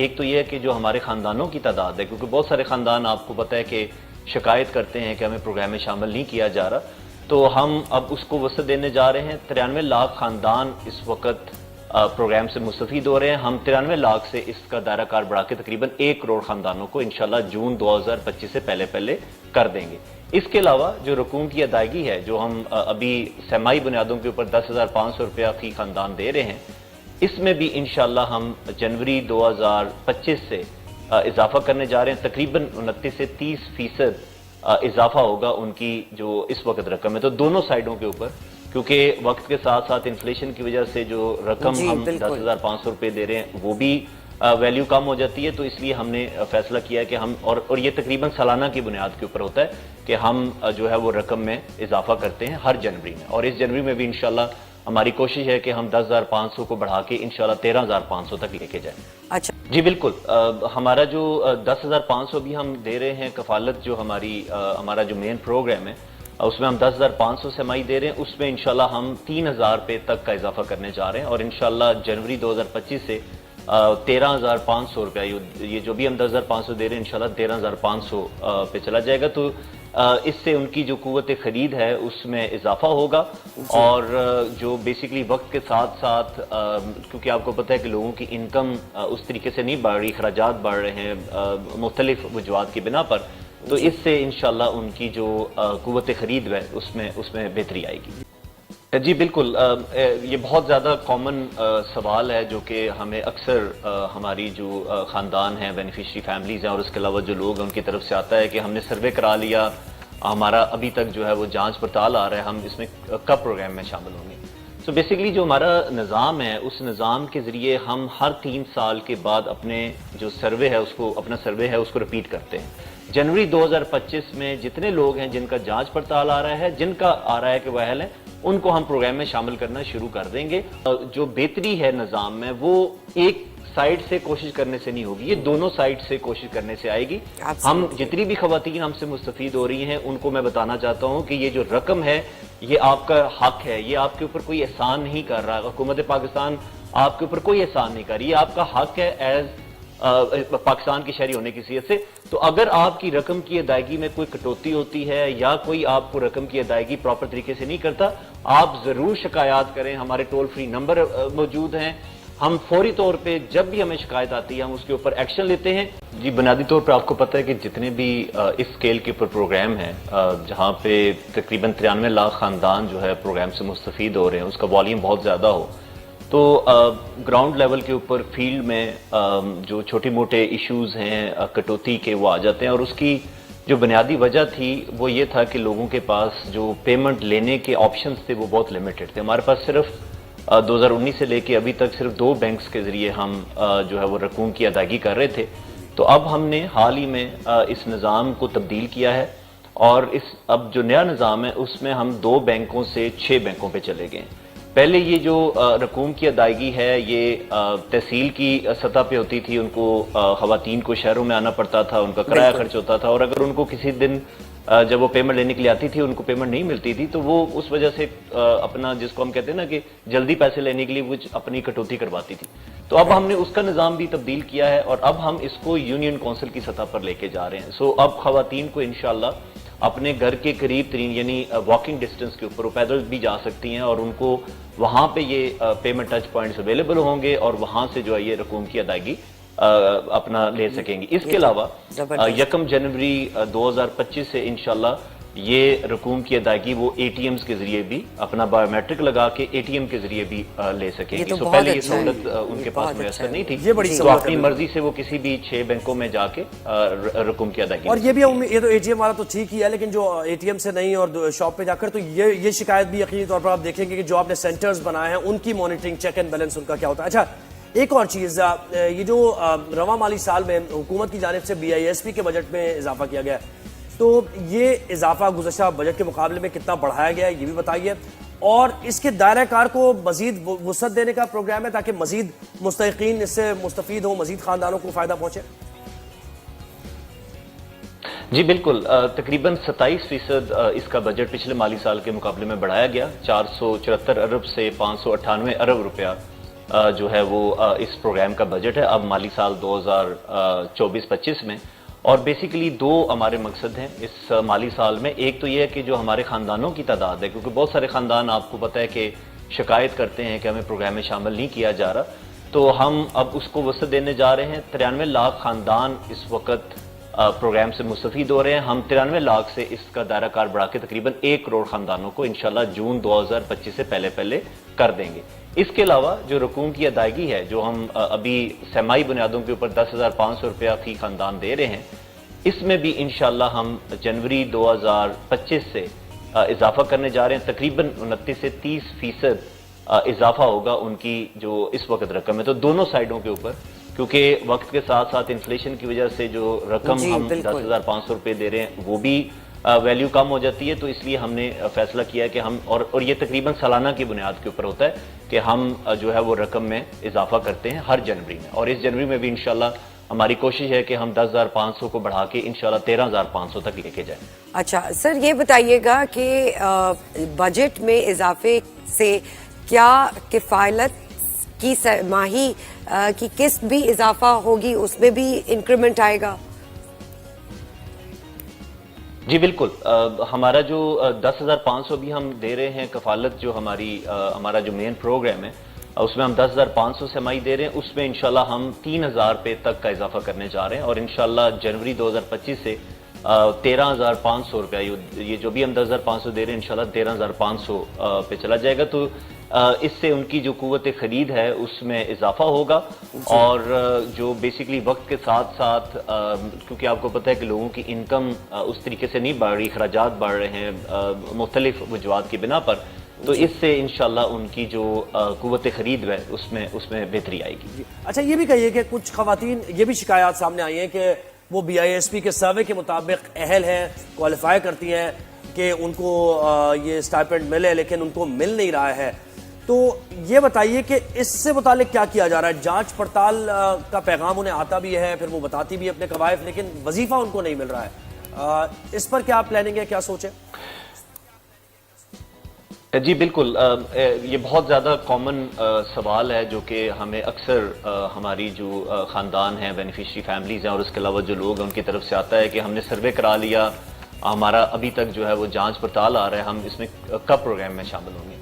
ایک تو یہ ہے کہ جو ہمارے خاندانوں کی تعداد ہے، کیونکہ بہت سارے خاندان آپ کو پتہ ہے کہ شکایت کرتے ہیں کہ ہمیں پروگرام میں شامل نہیں کیا جا رہا، تو ہم اب اس کو وسعت دینے جا رہے ہیں۔ 93 لاکھ خاندان اس وقت پروگرام سے مستفید ہو رہے ہیں۔ ہم 93 لاکھ سے اس کا دائرہ کار بڑھا کے تقریباً 1 کروڑ خاندانوں کو انشاءاللہ جون 2025 سے پہلے کر دیں گے۔ اس کے علاوہ جو رقوم کی ادائیگی ہے، جو ہم ابھی سہمائی بنیادوں کے اوپر 10,500 روپیہ فی خاندان دے رہے ہیں، اس میں بھی انشاءاللہ ہم جنوری 2025 سے اضافہ کرنے جا رہے ہیں۔ تقریباً 29 سے 30% اضافہ ہوگا ان کی جو اس وقت رقم ہے۔ تو دونوں سائیڈوں کے اوپر، کیونکہ وقت کے ساتھ ساتھ انفلیشن کی وجہ سے جو رقم ہم 10,500 روپے دے رہے ہیں وہ بھی ویلیو کم ہو جاتی ہے، تو اس لیے ہم نے فیصلہ کیا ہے کہ ہم اور یہ تقریباً سالانہ کی بنیاد کے اوپر ہوتا ہے کہ ہم جو ہے وہ رقم میں اضافہ کرتے ہیں ہر جنوری میں، اور اس جنوری میں بھی انشاءاللہ ہماری کوشش ہے کہ ہم 10,500 کو بڑھا کے انشاءاللہ 13,500 تک لے کے جائیں۔ اچھا جی بالکل، ہمارا جو 10,500 بھی ہم دے رہے ہیں کفالت، جو ہمارا جو مین پروگرام ہے اس میں ہم 10,500 سہمائی دے رہے ہیں، اس میں انشاءاللہ ہم 3,000 روپے تک کا اضافہ کرنے جا رہے ہیں، اور انشاءاللہ جنوری 2025 سے 13,500 روپیہ، یہ جو بھی ہم 10,500 دے رہے ہیں انشاءاللہ 13,500 پہ چلا جائے گا۔ تو اس سے ان کی جو قوت خرید ہے اس میں اضافہ ہوگا، اور جو بیسیکلی وقت کے ساتھ ساتھ کیونکہ آپ کو پتہ ہے کہ لوگوں کی انکم اس طریقے سے نہیں بڑھ رہی، اخراجات بڑھ رہے ہیں مختلف وجوہات کی بنا پر، تو اس سے انشاءاللہ ان کی جو قوت خرید ہے اس میں بہتری آئے گی۔ جی بالکل، یہ بہت زیادہ کامن سوال ہے جو کہ ہمیں اکثر ہماری جو خاندان ہیں، بینیفیشری فیملیز ہیں، اور اس کے علاوہ جو لوگ ہیں ان کی طرف سے آتا ہے کہ ہم نے سروے کرا لیا، ہمارا ابھی تک جو ہے وہ جانچ پڑتال آ رہا ہے، ہم اس میں کب پروگرام میں شامل ہوں گے۔ تو بیسیکلی جو ہمارا نظام ہے، اس نظام کے ذریعے ہم ہر 3 سال کے بعد اپنے جو سروے ہے اس کو رپیٹ کرتے ہیں۔ جنوری 2025 میں جتنے لوگ ہیں جن کا جانچ پڑتال آ رہا ہے، جن کا آ رہا ہے کہ وہ اہل ہیں، ان کو ہم پروگرام میں شامل کرنا شروع کر دیں گے۔ جو بہتری ہے نظام میں وہ ایک سائیڈ سے کوشش کرنے سے نہیں ہوگی، یہ دونوں سائیڈ سے کوشش کرنے سے آئے گی۔ ہم جتنی بھی خواتین ہم سے مستفید ہو رہی ہیں ان کو میں بتانا چاہتا ہوں کہ یہ جو رقم ہے یہ آپ کا حق ہے، یہ آپ کے اوپر کوئی احسان نہیں کر رہا، حکومت پاکستان آپ کے اوپر کوئی احسان نہیں کر رہی، یہ آپ کا حق ہے ایز پاکستان کی شہری ہونے کی حیثیت سے۔ تو اگر آپ کی رقم کی ادائیگی میں کوئی کٹوتی ہوتی ہے یا کوئی آپ کو رقم کی ادائیگی پراپر طریقے سے نہیں کرتا، آپ ضرور شکایات کریں، ہمارے ٹول فری نمبر موجود ہیں، ہم فوری طور پہ جب بھی ہمیں شکایت آتی ہے ہم اس کے اوپر ایکشن لیتے ہیں۔ جی بنیادی طور پہ آپ کو پتہ ہے کہ جتنے بھی اس اسکیل کے اوپر پروگرام ہیں جہاں پہ تقریباً 93 لاکھ خاندان جو ہے پروگرام سے مستفید ہو رہے ہیں، اس کا والیوم بہت زیادہ ہو، تو گراؤنڈ لیول کے اوپر فیلڈ میں جو چھوٹی موٹے ایشوز ہیں کٹوتی کے وہ آ جاتے ہیں، اور اس کی جو بنیادی وجہ تھی وہ یہ تھا کہ لوگوں کے پاس جو پیمنٹ لینے کے آپشنز تھے وہ بہت لمیٹڈ تھے۔ ہمارے پاس صرف 2019 سے لے کے ابھی تک صرف 2 بینکس کے ذریعے ہم جو ہے وہ رقوم کی ادائیگی کر رہے تھے، تو اب ہم نے حال ہی میں اس نظام کو تبدیل کیا ہے، اور اب جو نیا نظام ہے اس میں ہم 2 بینکوں سے 6 بینکوں پہ چلے گئے ہیں۔ پہلے یہ جو رقوم کی ادائیگی ہے یہ تحصیل کی سطح پہ ہوتی تھی، ان کو خواتین کو شہروں میں آنا پڑتا تھا، ان کا کرایہ خرچ ہوتا تھا، اور اگر ان کو کسی دن جب وہ پیمنٹ لینے کے لیے آتی تھی ان کو پیمنٹ نہیں ملتی تھی تو وہ اس وجہ سے اپنا جس کو ہم کہتے ہیں نا کہ جلدی پیسے لینے کے لیے وہ اپنی کٹوتی کرواتی تھی۔ تو اب ہم نے اس کا نظام بھی تبدیل کیا ہے، اور اب ہم اس کو یونین کونسل کی سطح پر لے کے جا رہے ہیں۔ سو اب خواتین کو انشاءاللہ اپنے گھر کے قریب ترین یعنی واکنگ ڈسٹنس کے اوپر وہ پیدل بھی جا سکتی ہیں، اور ان کو وہاں پہ یہ پیمنٹ ٹچ پوائنٹس اویلیبل ہوں گے، اور وہاں سے جو ہے یہ رقوم کی ادائیگی اپنا لے سکیں گی۔ اس کے علاوہ 1 جنوری 2025 سے انشاءاللہ یہ رقوم کی ادائیگی وہ اے ٹی ایمز کے ذریعے بھی اپنا بایو میٹرک لگا کے اے ٹی ایم کے ذریعے بھی لے سکیں گی۔ سو پہلے یہ سہولت ان کے پاس میسر نہیں تھی، تو اپنی مرضی سے وہ کسی بھی 6 بینکوں میں جا کے رقوم کی ادائیگی۔ اور یہ بھی یہ تو اے ٹی ایم والا تو ٹھیک ہی ہے، لیکن جو اے ٹی ایم سے نہیں اور شاپ پہ جا کر، تو یہ شکایت بھی یقینی طور پر آپ دیکھیں گے کہ جو آپ نے سینٹرز بنائے ہیں ان کی monitoring check and balance in کا کیا ہوتا ہے۔ اچھا ایک اور چیز، یہ جو رواں مالی سال میں حکومت کی جانب سے بی آئی ایس پی کے بجٹ میں اضافہ کیا گیا ہے، تو یہ اضافہ گزشتہ بجٹ کے مقابلے میں کتنا بڑھایا گیا ہے یہ بھی بتائیے، اور اس کے دائرہ کار کو مزید وسعت دینے کا پروگرام ہے تاکہ مزید مستحقین اس سے مستفید ہوں، مزید خاندانوں کو فائدہ پہنچے؟ جی بالکل، تقریباً 27% اس کا بجٹ پچھلے مالی سال کے مقابلے میں بڑھایا گیا، 474 ارب سے 598 ارب روپیہ جو ہے وہ اس پروگرام کا بجٹ ہے اب مالی سال 2024-25 میں. اور بیسیکلی دو ہمارے مقصد ہیں اس مالی سال میں. ایک تو یہ ہے کہ جو ہمارے خاندانوں کی تعداد ہے, کیونکہ بہت سارے خاندان آپ کو پتہ ہے کہ شکایت کرتے ہیں کہ ہمیں پروگرام میں شامل نہیں کیا جا رہا, تو ہم اب اس کو وسعت دینے جا رہے ہیں. 93 لاکھ خاندان اس وقت پروگرام سے مستفید ہو رہے ہیں. ہم 93 لاکھ سے اس کا دائرہ کار بڑھا کے تقریباً 1 کروڑ خاندانوں کو انشاءاللہ جون 2025 سے پہلے کر دیں گے. اس کے علاوہ جو رقوم کی ادائیگی ہے جو ہم ابھی سہمائی بنیادوں کے اوپر 10,500 روپیہ فی خاندان دے رہے ہیں, اس میں بھی انشاءاللہ ہم جنوری 2025 سے اضافہ کرنے جا رہے ہیں. تقریباً 29 سے 30% اضافہ ہوگا ان کی جو اس وقت رقم ہے. تو دونوں سائڈوں کے اوپر, کیونکہ وقت کے ساتھ ساتھ انفلیشن کی وجہ سے جو رقم ہم 10,500 روپے دے رہے ہیں وہ بھی ویلیو کم ہو جاتی ہے. تو اس لیے ہم نے فیصلہ کیا ہے کہ ہم اور یہ تقریباً سالانہ کی بنیاد کے اوپر ہوتا ہے کہ ہم جو ہے وہ رقم میں اضافہ کرتے ہیں ہر جنوری میں. اور اس جنوری میں بھی انشاءاللہ ہماری کوشش ہے کہ ہم 10,500 کو بڑھا کے انشاءاللہ 13,500 تک لے کے جائیں. اچھا سر, یہ بتائیے گا کہ بجٹ میں اضافے سے کیا کفالت کی ماہی کی قسط بھی اضافہ ہوگی, اس میں بھی انکریمنٹ آئے گا؟ جی بالکل, ہمارا جو 10,500 بھی ہم دے رہے ہیں کفالت, جو ہمارا جو مین پروگرام ہے اس میں ہم 10,500 سہمائی دے رہے ہیں. اس میں انشاءاللہ ہم 3,000 روپے تک کا اضافہ کرنے جا رہے ہیں. اور انشاءاللہ جنوری 2025 سے 13,500 روپیہ, یہ جو بھی ہم 10,500 دے رہے ہیں انشاءاللہ 13,500 پہ چلا جائے گا. تو اس سے ان کی جو قوت خرید ہے اس میں اضافہ ہوگا. اور جو بیسیکلی وقت کے ساتھ ساتھ, کیونکہ آپ کو پتہ ہے کہ لوگوں کی انکم اس طریقے سے نہیں بڑھ رہی, اخراجات بڑھ رہے ہیں مختلف وجوہات کی بنا پر, تو اس سے انشاءاللہ ان کی جو قوت خرید ہے اس میں بہتری آئے گی. اچھا یہ بھی کہیے کہ کچھ خواتین یہ بھی شکایات سامنے آئی ہیں کہ وہ BISP کے سروے کے مطابق اہل ہیں, کوالیفائی کرتی ہیں کہ ان کو یہ اسٹائپنڈ ملے, لیکن ان کو مل نہیں رہا ہے. تو یہ بتائیے کہ اس سے متعلق کیا کیا جا رہا ہے؟ جانچ پڑتال کا پیغام انہیں آتا بھی ہے, پھر وہ بتاتی بھی اپنے قوائف, لیکن وظیفہ ان کو نہیں مل رہا ہے. اس پر کیا پلاننگ ہے, کیا سوچیں؟ جی بالکل, یہ بہت زیادہ کامن سوال ہے جو کہ ہمیں اکثر ہماری جو خاندان ہیں, بینیفیشری فیملیز ہیں, اور اس کے علاوہ جو لوگ ہیں ان کی طرف سے آتا ہے کہ ہم نے سروے کرا لیا, ہمارا ابھی تک جو ہے وہ جانچ پڑتال آ رہا ہے, ہم اس میں کب پروگرام میں شامل ہوں گے.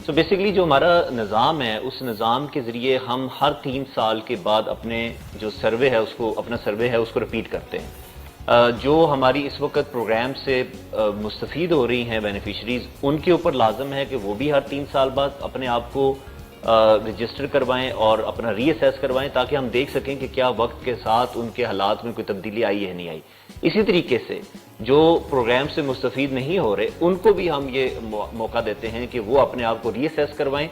سو بیسیکلی جو ہمارا نظام ہے اس نظام کے ذریعے ہم ہر 3 سال کے بعد اپنے جو سروے ہے اس کو رپیٹ کرتے ہیں. جو ہماری اس وقت پروگرام سے مستفید ہو رہی ہیں بینیفیشریز, ان کے اوپر لازم ہے کہ وہ بھی ہر 3 سال بعد اپنے آپ کو رجسٹر کروائیں اور اپنا ری اسیس کروائیں, تاکہ ہم دیکھ سکیں کہ کیا وقت کے ساتھ ان کے حالات میں کوئی تبدیلی آئی ہے نہیں آئی. اسی طریقے سے جو پروگرام سے مستفید نہیں ہو رہے ان کو بھی ہم یہ موقع دیتے ہیں کہ وہ اپنے آپ کو ری اسیس کروائیں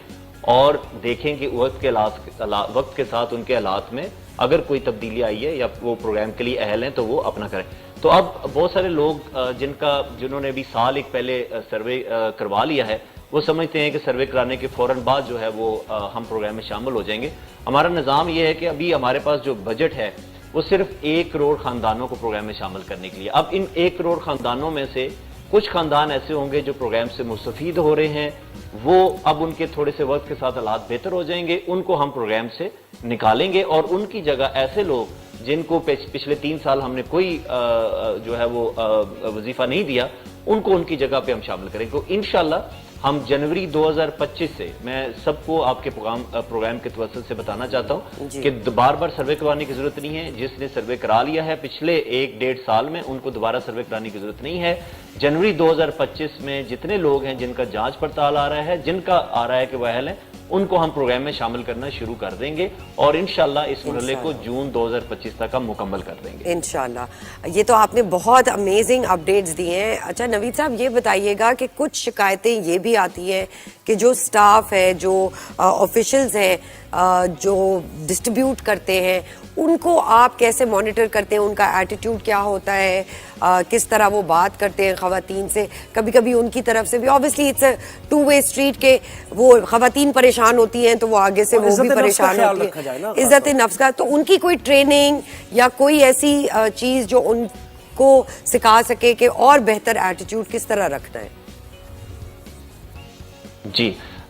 اور دیکھیں کہ وقت کے ساتھ ان کے حالات میں اگر کوئی تبدیلی آئی ہے یا وہ پروگرام کے لیے اہل ہیں تو وہ اپنا کریں. تو اب بہت سارے لوگ جنہوں نے بھی سال ایک پہلے سروے کروا لیا ہے, وہ سمجھتے ہیں کہ سروے کرانے کے فوراً بعد جو ہے وہ ہم پروگرام میں شامل ہو جائیں گے. ہمارا نظام یہ ہے کہ ابھی ہمارے پاس جو بجٹ ہے وہ صرف 1 کروڑ خاندانوں کو پروگرام میں شامل کرنے کے لیے. اب ان 1 کروڑ خاندانوں میں سے کچھ خاندان ایسے ہوں گے جو پروگرام سے مستفید ہو رہے ہیں, وہ اب ان کے تھوڑے سے وقت کے ساتھ حالات بہتر ہو جائیں گے, ان کو ہم پروگرام سے نکالیں گے, اور ان کی جگہ ایسے لوگ جن کو پچھلے 3 سال ہم نے کوئی جو ہے وہ وظیفہ نہیں دیا, ان کو ان کی جگہ پہ ہم شامل کریں گے. انشاءاللہ ہم جنوری 2025 سے, میں سب کو آپ کے پروگرام کے توسط سے بتانا چاہتا ہوں کہ بار بار سروے کروانے کی ضرورت نہیں ہے. جس نے سروے کرا لیا ہے پچھلے 1-1.5 سال میں, ان کو دوبارہ سروے کرانے کی ضرورت نہیں ہے. جنوری 2025 میں جتنے لوگ ہیں جن کا جانچ پڑتال آ رہا ہے, جن کا آ رہا ہے کہ وہ اہل ہیں, ان کو ہم پروگرام میں شامل کرنا شروع کر دیں گے, اور انشاءاللہ اس مرحلے کو جون 2025 تک ہم مکمل کر دیں گے انشاءاللہ. یہ تو آپ نے بہت امیزنگ اپڈیٹس دیے ہیں. اچھا نوید صاحب یہ بتائیے گا کہ کچھ شکایتیں یہ بھی آتی ہیں کہ جو سٹاف ہے, جو آفیشلز ہیں, جو ڈسٹریبیوٹ کرتے ہیں, ان کو آپ کیسے مانیٹر کرتے ہیں, ان کا ایٹیٹیوڈ کیا ہوتا ہے, کس طرح وہ بات کرتے ہیں خواتین سے؟ کبھی کبھی ان کی طرف سے بھی obviously it's a two-way street کہ وہ خواتین پریشان ہوتی ہیں تو وہ آگے سے وہ بھی پریشان ہوتی ہیں, عزت نفس کا. تو ان کی کوئی ٹریننگ یا کوئی ایسی چیز جو ان کو سکھا سکے کہ اور بہتر ایٹیٹیوڈ کس طرح رکھنا ہے؟ جی